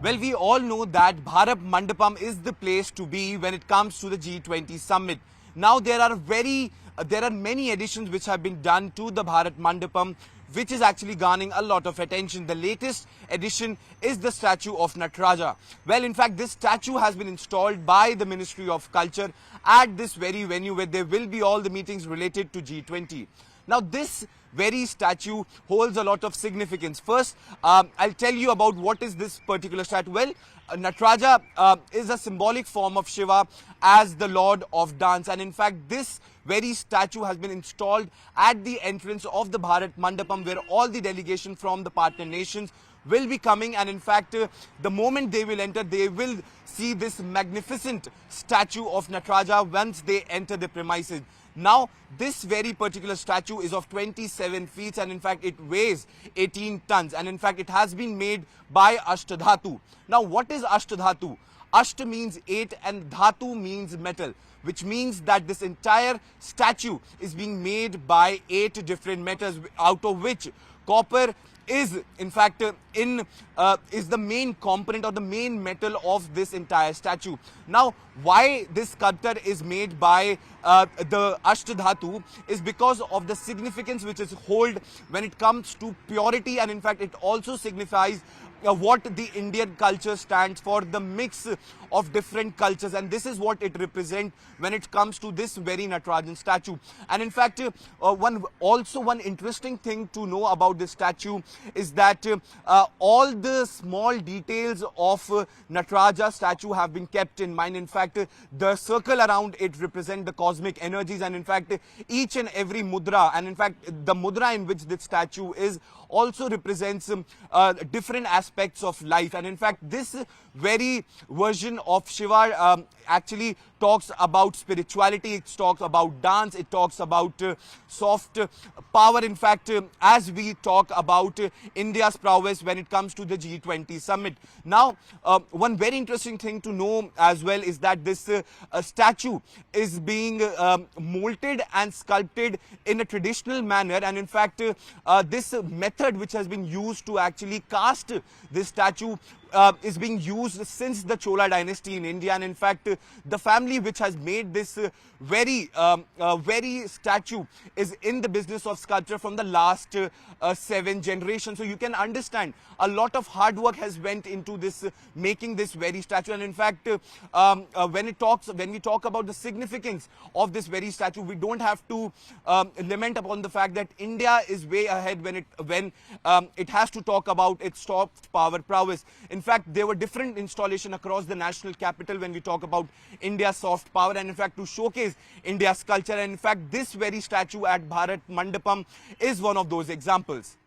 Well, we all know that Bharat Mandapam is the place to be when it comes to the G20 Summit. Now, there are many additions which have been done to the Bharat Mandapam, which is actually garnering a lot of attention. The latest addition is the statue of Nataraja. Well, in fact, this statue has been installed by the Ministry of Culture at this very venue where there will be all the meetings related to G20. Now, this very statue holds a lot of significance. First, I'll tell you about what is this particular statue. Well, Nataraja is a symbolic form of Shiva as the Lord of Dance. And in fact, this very statue has been installed at the entrance of the Bharat Mandapam, where all the delegation from the partner nations will be coming. And in fact, the moment they will enter, they will see this magnificent statue of Nataraja once they enter the premises. Now, this very particular statue is of 27 feet and in fact it weighs 18 tons, and in fact it has been made by Ashtadhatu. Now, what is Ashtadhatu? Ashta means 8 and Dhatu means metal, which means that this entire statue is being made by 8 different metals, out of which copper is in fact is the main component or the main metal of this entire statue. Now, why this sculpture is made by the Ashtadhatu is because of the significance which is hold when it comes to purity, and in fact it also signifies what the Indian culture stands for, the mix of different cultures, and this is what it represents when it comes to this very Natarajan statue. And in fact, one interesting thing to know about this statue is that all the small details of Nataraja statue have been kept in mind. In fact, the circle around it represents the cosmic energies, and in fact each and every mudra, and in fact the mudra in which this statue is also represents different aspects of life. And in fact, this very version of Shiva actually talks about spirituality, it talks about dance, it talks about soft power. In fact, as we talk about India's prowess when it comes to the G20 Summit. Now, one very interesting thing to know as well is that this statue is being molded and sculpted in a traditional manner, and in fact this method which has been used to actually cast this statue is being used since the Chola dynasty in India, and in fact the family which has made this very statue is in the business of sculpture from the last 7 generations. So you can understand a lot of hard work has went into this making this very statue. And in fact, when we talk about the significance of this very statue, we don't have to lament upon the fact that India is way ahead when it has to talk about its soft power prowess. In fact, there were different installations across the national capital when we talk about India's soft power, and in fact to showcase India's culture. And in fact, this very statue at Bharat Mandapam is one of those examples.